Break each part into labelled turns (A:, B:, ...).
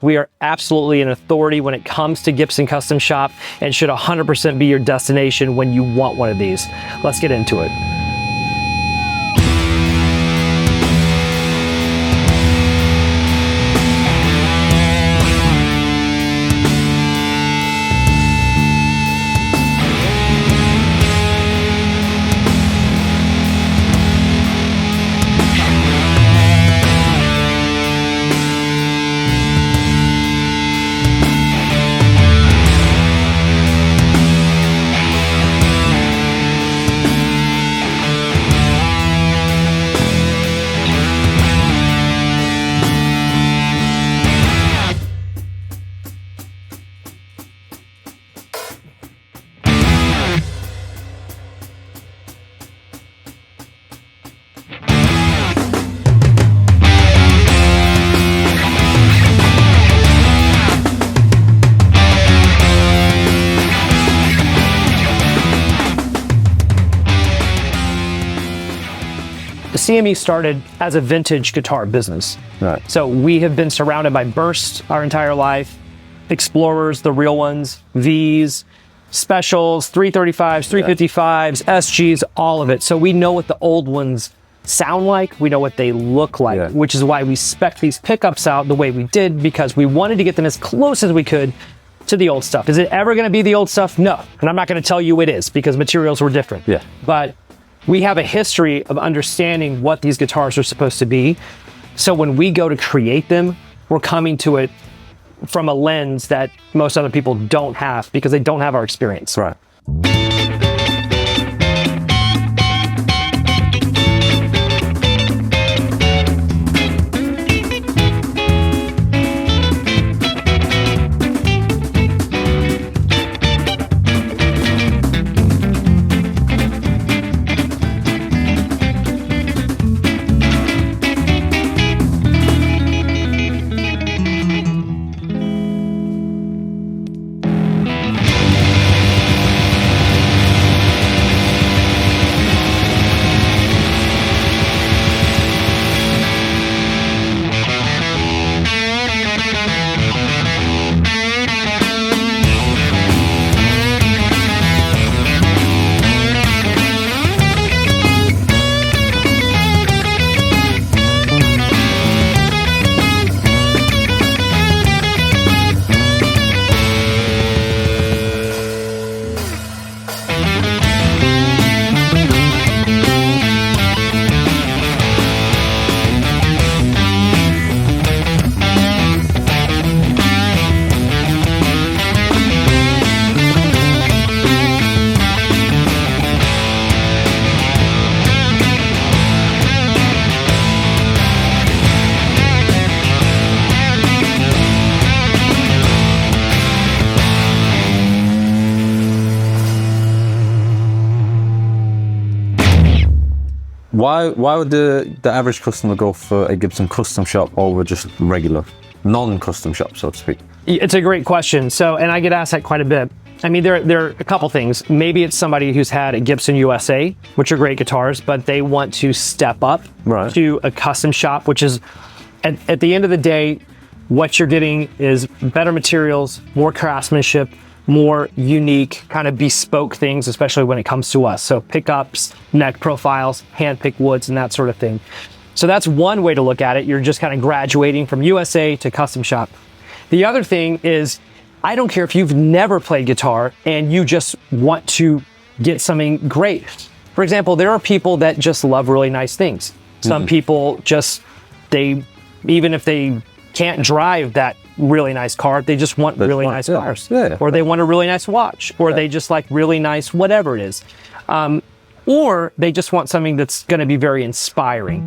A: We are absolutely an authority when it comes to Gibson Custom Shop and should 100% be your destination when you want one of these. Let's get into it. CME started as a vintage guitar business.
B: Right.
A: So we have been surrounded by Bursts our entire life, Explorers, the real ones, Vs, Specials, 335s, 355s, SGs, all of it. So we know what the old ones sound like, we know what they look like, which is why we spec'd these pickups out the way we did, because we wanted to get them as close as we could to the old stuff. Is it ever going to be the old stuff? No. And I'm not going to tell you it is, because materials were different.
B: Yeah.
A: But we have a history of understanding what these guitars are supposed to be. So when we go to create them, we're coming to it from a lens that most other people don't have, because they don't have our experience.
B: Right. Why would the average customer go for a Gibson Custom Shop over just regular non-custom shop, so to speak?
A: It's a great question. So, and I get asked that quite a bit. I mean, there are a couple things. Maybe it's somebody who's had a Gibson USA, which are great guitars, but they want to step up to a custom shop, which is, at the end of the day, what you're getting is better materials, more craftsmanship, more unique, kind of bespoke things, especially when it comes to us. So pickups, neck profiles, hand-picked woods, and that sort of thing. So that's one way to look at it. You're just kind of graduating from USA to custom shop. The other thing is, I don't care if you've never played guitar and you just want to get something great. For example, there are people that just love really nice things. Some people just, even if they can't drive that really nice car, they just want really nice cars. Or they want a really nice watch, or they just like really nice whatever it is. Or they just want something that's going to be very inspiring.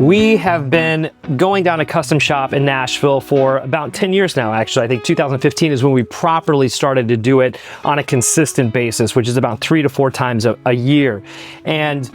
A: We have been going down a custom shop in Nashville for about 10 years now, actually. I think 2015 is when we properly started to do it on a consistent basis, which is about 3 to 4 times a year. And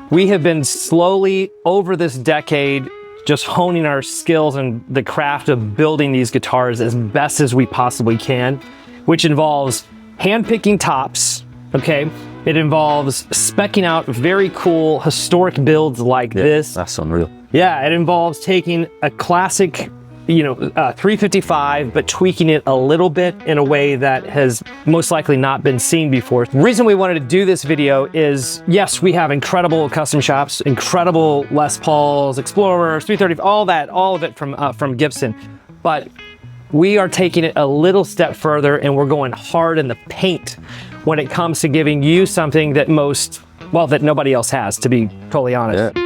A: we have been slowly over this decade just honing our skills and the craft of building these guitars as best as we possibly can, which involves hand-picking tops, okay? It involves speccing out very cool historic builds like this.
B: That's unreal.
A: Yeah, it involves taking a classic, 355, but tweaking it a little bit in a way that has most likely not been seen before. The reason we wanted to do this video is, yes, we have incredible custom shops, incredible Les Pauls, Explorers, 330, all of it from Gibson, but we are taking it a little step further and we're going hard in the paint when it comes to giving you something that that nobody else has, to be totally honest.
B: Yeah.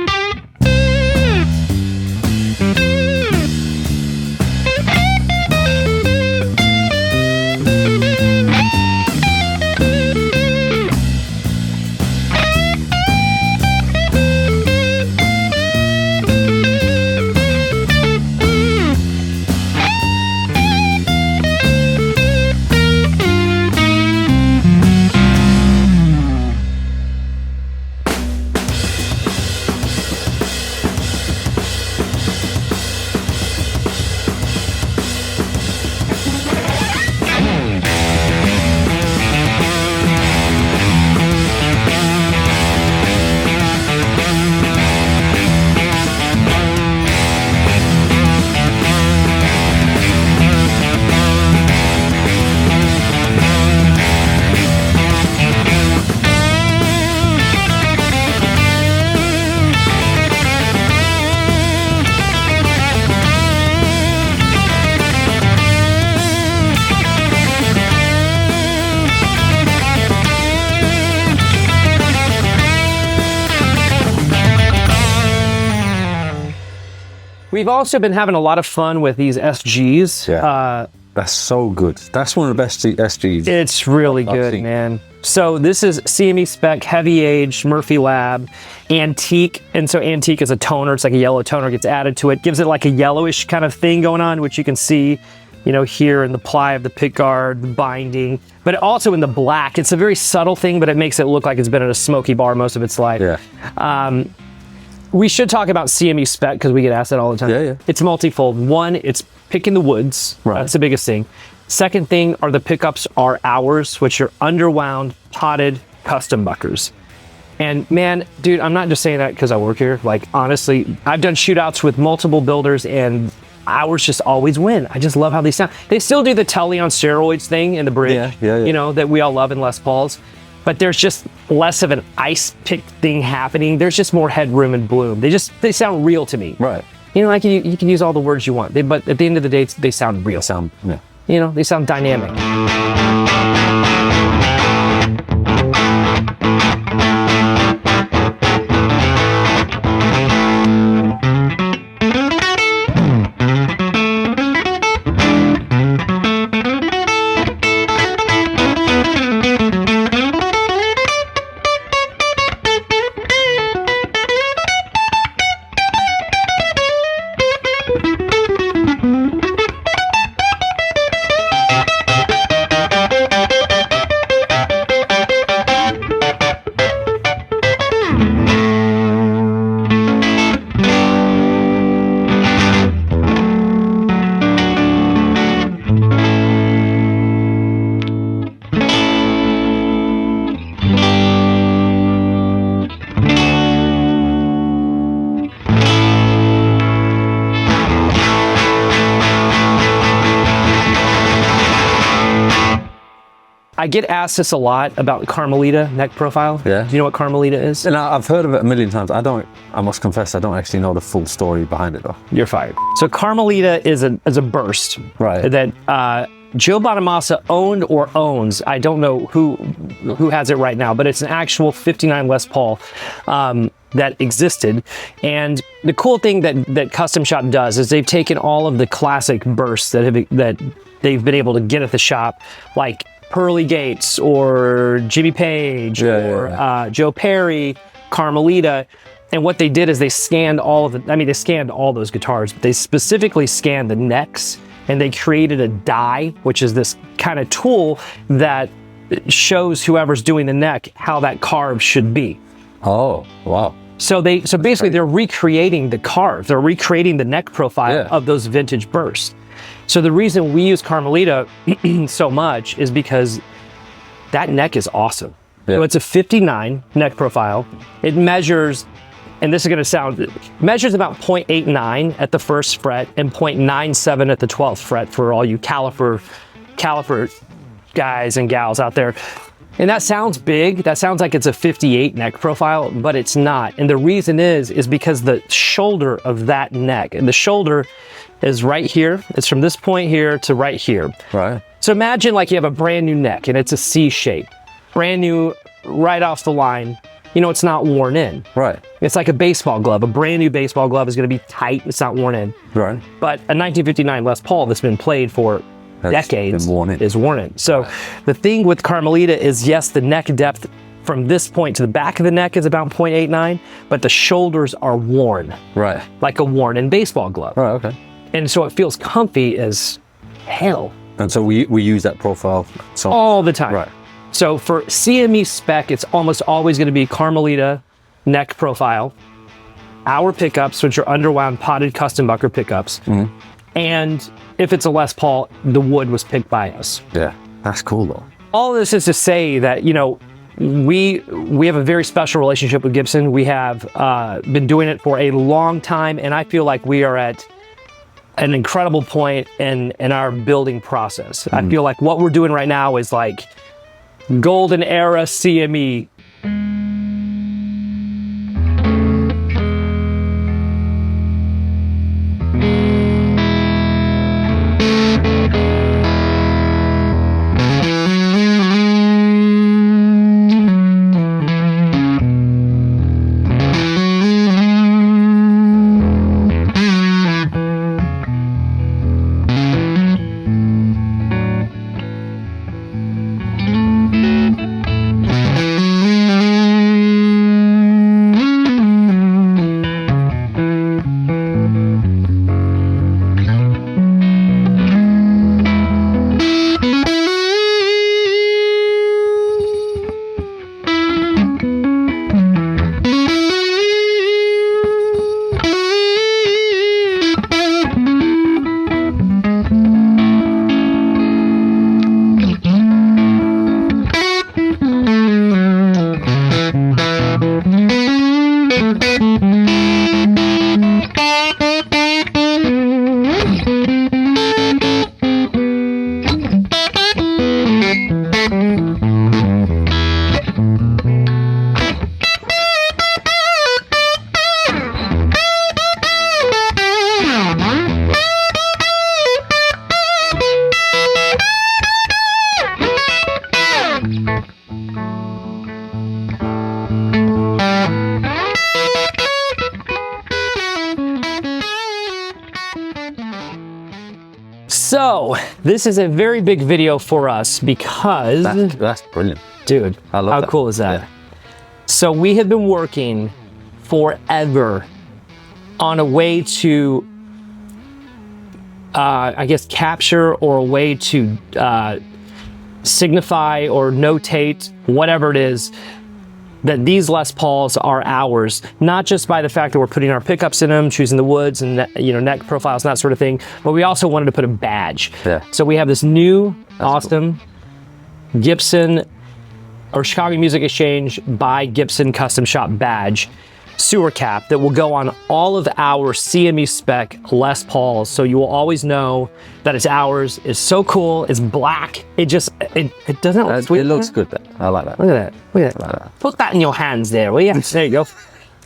A: We've also been having a lot of fun with these SGs.
B: Yeah. That's so good. That's one of the best SGs.
A: It's really good, man. So this is CME Spec, heavy aged, Murphy Lab, antique. And so antique is a toner. It's like a yellow toner gets added to it. Gives it like a yellowish kind of thing going on, which you can see, here in the ply of the pick guard, the binding, but also in the black. It's a very subtle thing, but it makes it look like it's been in a smoky bar most of its life.
B: Yeah.
A: We should talk about CME Spec because we get asked that all the time.
B: Yeah.
A: It's multifold. One, it's picking the woods.
B: Right.
A: That's the biggest thing. Second thing are the pickups are ours, which are underwound, potted custom buckers. And man, dude, I'm not just saying that because I work here. Like, honestly, I've done shootouts with multiple builders and ours just always win. I just love how they sound. They still do the Telly on steroids thing in the bridge, that we all love in Les Pauls. But there's just less of an ice pick thing happening. There's just more headroom and bloom. They sound real to me.
B: Right.
A: Like you can use all the words you want, but at the end of the day, they sound real. They sound dynamic. I get asked this a lot about Carmalita neck profile.
B: Yeah.
A: Do you know what Carmalita is?
B: And I've heard of it a million times. I must confess, I don't actually know the full story behind it though.
A: You're fired. So Carmalita is a burst.
B: Right.
A: That Joe Bonamassa owned or owns. I don't know who has it right now, but it's an actual 59 Les Paul that existed. And the cool thing that Custom Shop does is they've taken all of the classic bursts that they've been able to get at the shop, like Pearly Gates or Jimmy Page or Joe Perry, Carmalita, And what they did is they scanned they scanned all those guitars, but they specifically scanned the necks, and they created a die, which is this kind of tool that shows whoever's doing the neck how that carve should be.
B: Oh, wow.
A: So basically they're recreating the carve, they're recreating the neck profile of those vintage bursts. So the reason we use Carmalita so much is because that neck is awesome. Yeah. So it's a 59 neck profile. It measures, and this is going to measures about 0.89 at the first fret and 0.97 at the 12th fret for all you caliper guys and gals out there. And that sounds big. That sounds like it's a 58 neck profile, but it's not. And the reason is because the shoulder of that neck, and the shoulder is right here. It's from this point here to right here.
B: Right.
A: So imagine like you have a brand new neck and it's a C shape, brand new right off the line. You know, it's not worn in.
B: Right.
A: It's like a baseball glove. A brand new baseball glove is going to be tight. It's not worn in.
B: Right.
A: But a 1959 Les Paul that's been played for decades is worn in. So the thing with Carmalita is, yes, the neck depth from this point to the back of the neck is about 0.89, but the shoulders are worn.
B: Right.
A: Like a worn in baseball glove.
B: Right, okay.
A: And so it feels comfy as hell.
B: And so we use that profile
A: all the time.
B: Right.
A: So for CME Spec, it's almost always going to be Carmalita neck profile, our pickups, which are underwound potted custom bucker pickups. Mm-hmm. And if it's a Les Paul, the wood was picked by us.
B: Yeah, that's cool though.
A: All of this is to say that, you know, we have a very special relationship with Gibson. We have been doing it for a long time, and I feel like we are at an incredible point in our building process. I feel like what we're doing right now is like golden era CME. So this is a very big video for us because
B: that's brilliant,
A: dude.
B: I love
A: how
B: that.
A: cool is that?
B: Yeah.
A: So we have been working forever on a way to, I guess, capture or a way to signify or notate whatever it is that these Les Pauls are ours, not just by the fact that we're putting our pickups in them, choosing the woods and neck profiles and that sort of thing, but we also wanted to put a badge.
B: Yeah.
A: So we have this new awesome Gibson or Chicago Music Exchange by Gibson Custom Shop badge sewer cap that will go on all of our CME Spec Les Pauls, so you will always know that it's ours. It's so cool. It's black. It just it doesn't look sweet.
B: It looks good. I like that.
A: Look at that. Look at that.
B: I like that.
A: Put that in your hands there, will you? There you go.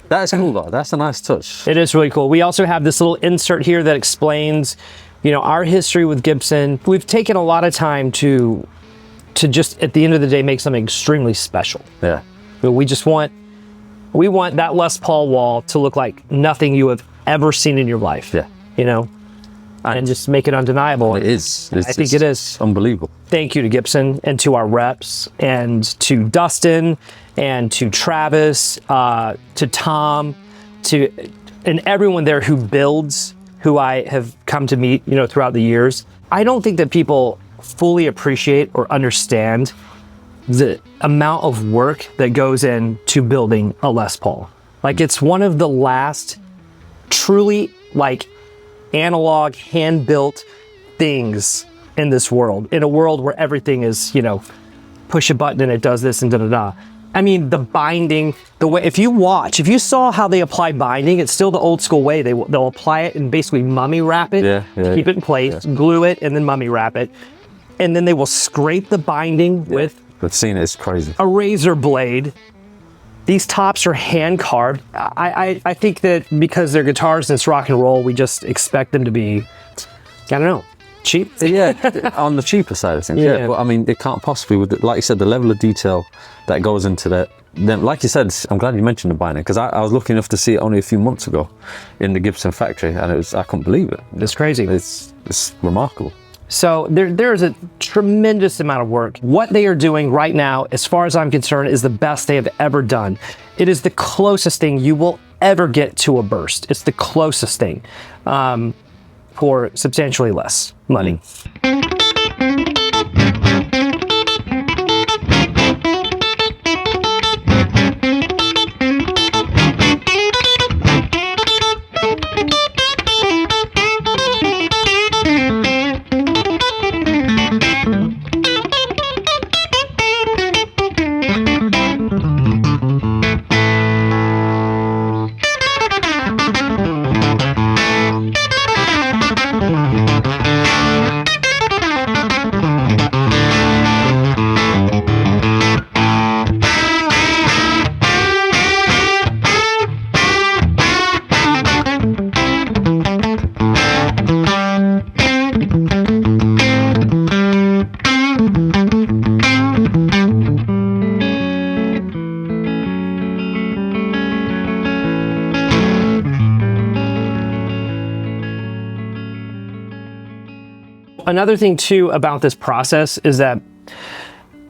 B: That's cool though. That's a nice touch.
A: It is really cool. We also have this little insert here that explains, our history with Gibson. We've taken a lot of time to just at the end of the day make something extremely special.
B: Yeah.
A: But we want that Les Paul wall to look like nothing you have ever seen in your life.
B: Yeah.
A: And just make it undeniable.
B: It is.
A: I think it is.
B: Unbelievable.
A: Thank you to Gibson and to our reps and to Dustin and to Travis, to Tom, and everyone there who builds, who I have come to meet, you know, throughout the years, I don't think that people fully appreciate or understand the amount of work that goes into building a Les Paul. Like, it's one of the last truly like analog, hand-built things in this world, in a world where everything is, you know, push a button and it does this and da-da-da. I mean, the binding, the way, if you saw how they apply binding, it's still the old school way. They'll apply it and basically mummy wrap it, keep it in place, glue it, and then mummy wrap it. And then they will scrape the binding with...
B: I've seen it, it's crazy.
A: A razor blade. These tops are hand carved. I think that because they're guitars and it's rock and roll, we just expect them to be, I don't know, cheap.
B: Yeah, on the cheaper side of things. Yeah, but I mean, it can't possibly, with like you said, the level of detail that goes into that. Then, like you said, I'm glad you mentioned the binding, because I was lucky enough to see it only a few months ago in the Gibson factory, and I couldn't believe it.
A: It's crazy.
B: It's remarkable.
A: So there's a tremendous amount of work. What they are doing right now, as far as I'm concerned, is the best they have ever done. It is the closest thing you will ever get to a burst. It's the closest thing for substantially less money. Another thing too about this process is that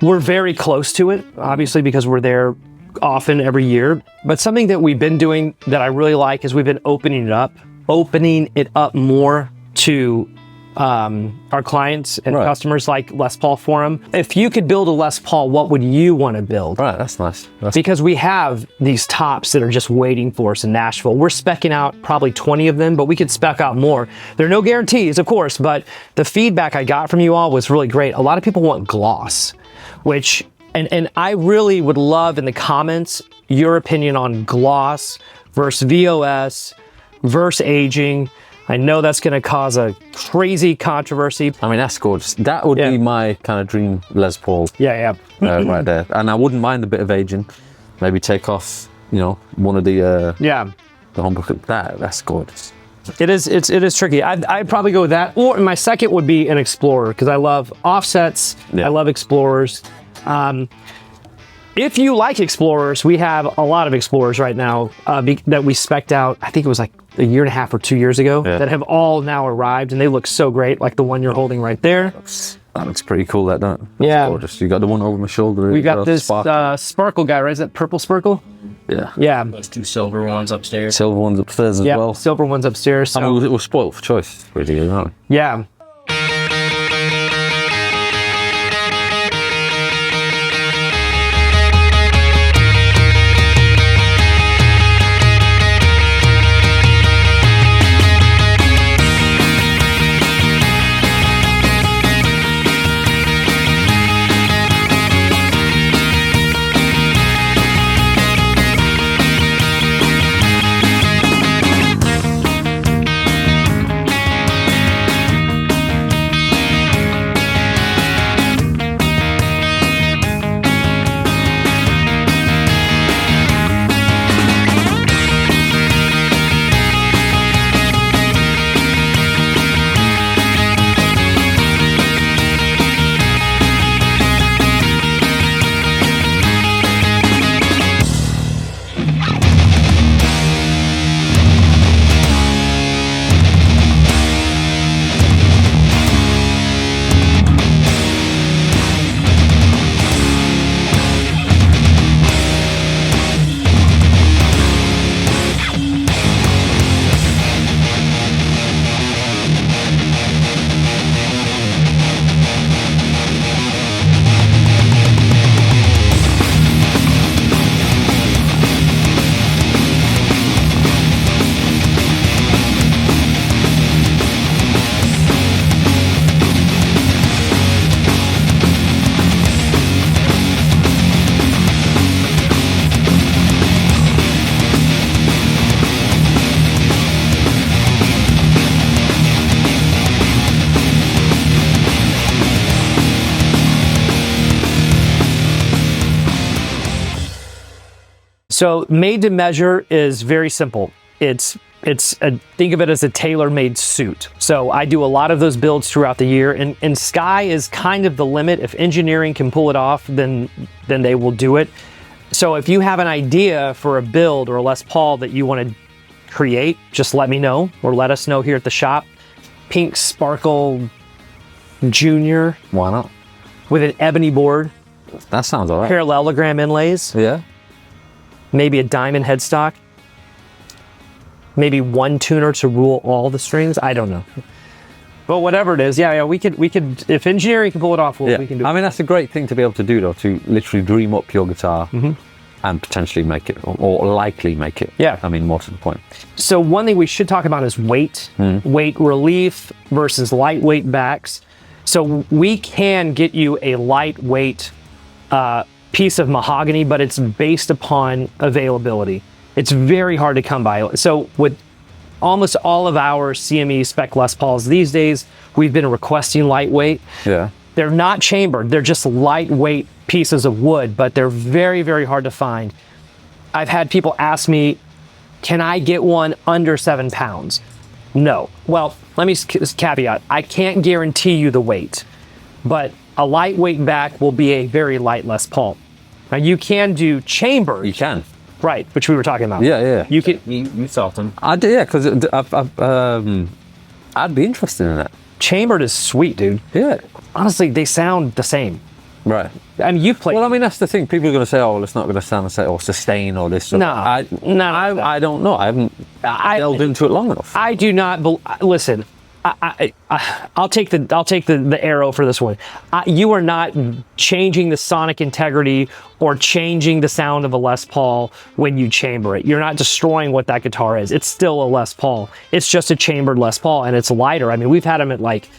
A: we're very close to it, obviously, because we're there often every year. But something that we've been doing that I really like is we've been opening it up more to our clients and customers, like Les Paul Forum. If you could build a Les Paul, what would you want to build?
B: Right, that's nice.
A: Because we have these tops that are just waiting for us in Nashville. We're speccing out probably 20 of them, but we could spec out more. There are no guarantees, of course, but the feedback I got from you all was really great. A lot of people want gloss, which, and I really would love in the comments your opinion on gloss versus VOS versus aging. I know that's going to cause a crazy controversy.
B: I mean, that's gorgeous. That would be my kind of dream Les Paul. Right there. And I wouldn't mind a bit of aging. Maybe take off, you know, one of the the humbucker. That's gorgeous.
A: It is tricky. I'd probably go with that. Or my second would be an Explorer, because I love offsets. I love Explorers. If you like Explorers, we have a lot of Explorers right now that we spec'd out, I think it was like a year and a half or 2 years ago, that have all now arrived, and they look so great, like the one you're holding right there.
B: That looks pretty cool, that, don't it?
A: Yeah.
B: Gorgeous. You got the one over my shoulder.
A: We got this Sparkle guy, right? Is that Purple Sparkle? Yeah.
C: Those two silver ones upstairs.
B: Silver ones upstairs as well.
A: Silver ones upstairs. So.
B: I mean, it was spoiled for choice, really, you know?
A: Yeah. So made to measure is very simple. Think of it as a tailor-made suit. So I do a lot of those builds throughout the year, and sky is kind of the limit. If engineering can pull it off, then they will do it. So if you have an idea for a build or a Les Paul that you want to create, just let me know or let us know here at the shop. Pink Sparkle Junior.
B: Why not?
A: With an ebony board.
B: That sounds all right.
A: Parallelogram inlays.
B: Yeah.
A: Maybe a diamond headstock. Maybe one tuner to rule all the strings. I don't know. But whatever it is, yeah, we could, if engineering can pull it off, we can do it.
B: I mean, that's a great thing to be able to do, though, to literally dream up your guitar and potentially make it, or likely make it.
A: Yeah.
B: I mean, more to the point.
A: So one thing we should talk about is weight. Weight relief versus lightweight backs. So we can get you a lightweight piece of mahogany, but it's based upon availability. It's very hard to come by. So with almost all of our CME Spec Les Pauls these days, we've been requesting lightweight.
B: Yeah.
A: They're not chambered. They're just lightweight pieces of wood, but they're very, very hard to find. I've had people ask me, can I get one under 7 pounds? No. Well, let me caveat. I can't guarantee you the weight, but a lightweight back will be a very light Les Paul. Now you can do chambered.
B: You can.
A: Right, which we were talking about.
B: Yeah.
A: You can.
C: You thought them.
B: I do, yeah, because I'd be interested in that.
A: Chambered is sweet, dude.
B: Yeah.
A: Honestly, they sound the same.
B: Right.
A: I mean, you've played.
B: Well, I mean, that's the thing. People are going to say, "Oh, well, it's not going to sound the same, or sustain, or this."
A: No,
B: I don't know. I haven't delved into it long enough.
A: I do not. Listen, I'll take the arrow for this one. You are not changing the sonic integrity or changing the sound of a Les Paul when you chamber it. You're not destroying what that guitar is. It's still a Les Paul. It's just a chambered Les Paul, and it's lighter. I mean, we've had them at like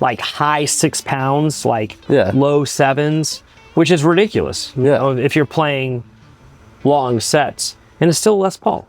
A: high 6 pounds, low 7s, which is ridiculous.
B: Yeah.
A: You know, if you're playing long sets, and it's still a Les Paul.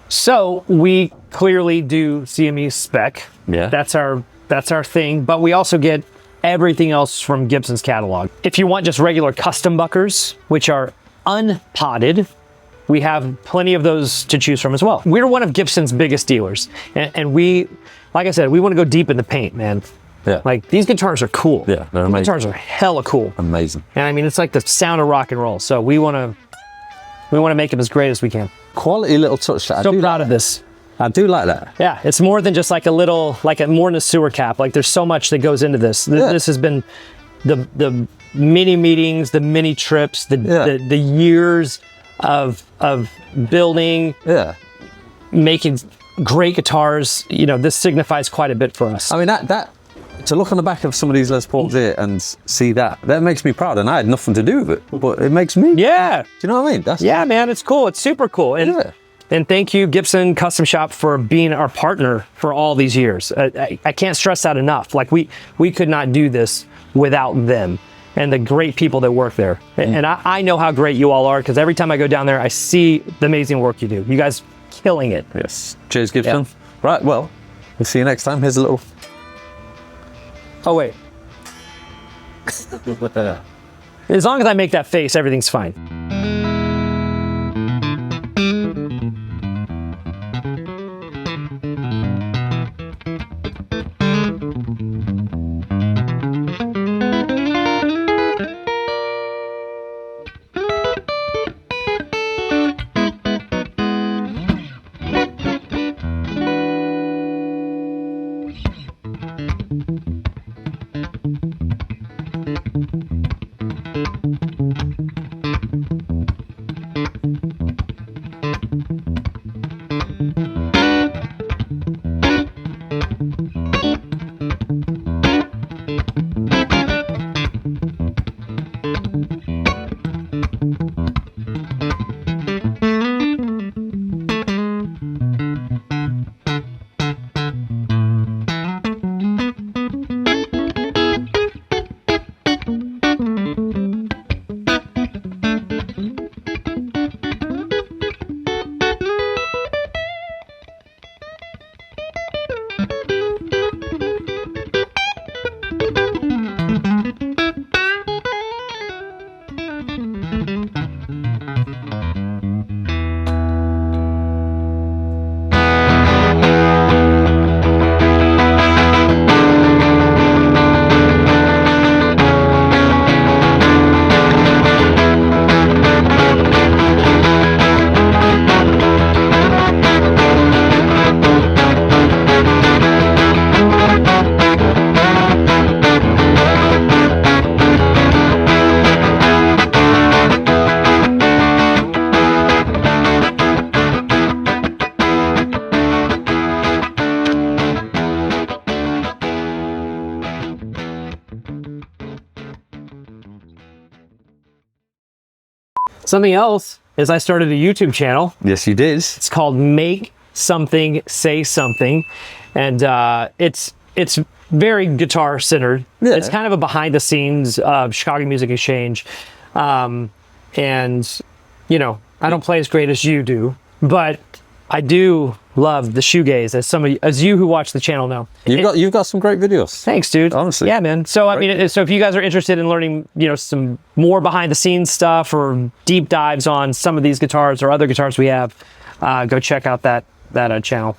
A: So we clearly do CME Spec.
B: Yeah.
A: That's our thing, but we also get everything else from Gibson's catalog. If you want just regular custom buckers, which are unpotted, we have plenty of those to choose from as well. We're one of Gibson's biggest dealers, and we, like I said, we want to go deep in the paint, man.
B: Yeah.
A: Like, these guitars are cool.
B: Yeah, they're amazing.
A: These guitars are hella cool.
B: Amazing.
A: And I mean, it's like the sound of rock and roll. So we want to make them as great as we can.
B: Quality little touch. That
A: So proud of this.
B: I do like that.
A: Yeah, it's more than just like more than a sewer cap. Like, there's so much that goes into this.
B: Yeah.
A: This has been the mini meetings, the mini trips, the years of building, making great guitars. You know, this signifies quite a bit for us.
B: I mean, that to look on the back of some of these Les Pauls here and see that makes me proud. And I had nothing to do with it, but it makes me.
A: Yeah.
B: Do you know what I mean?
A: Yeah, man, it's cool. It's super cool. And thank you, Gibson Custom Shop, for being our partner for all these years. I can't stress that enough. Like, we could not do this without them. and the great people that work there. And I know how great you all are, because every time I go down there, I see the amazing work you do. You guys killing it.
B: Yes. Cheers, Gibson.
A: Yeah.
B: Right, well, we'll see you next time. Here's a little...
A: Oh, wait. As long as I make that face, everything's fine. Something else is I started a YouTube channel.
B: Yes, you did.
A: It's called Make Something, Say Something. And it's very guitar centered. Yeah. It's kind of a behind the scenes Chicago Music Exchange. And, you know, I don't play as great as you do, but I do love the shoegaze, as you who watch the channel know.
B: You've got some great videos.
A: Thanks, dude.
B: Honestly.
A: Yeah, man. So I mean, so if you guys are interested in learning, you know, some more behind the scenes stuff or deep dives on some of these guitars or other guitars we have, go check out that channel.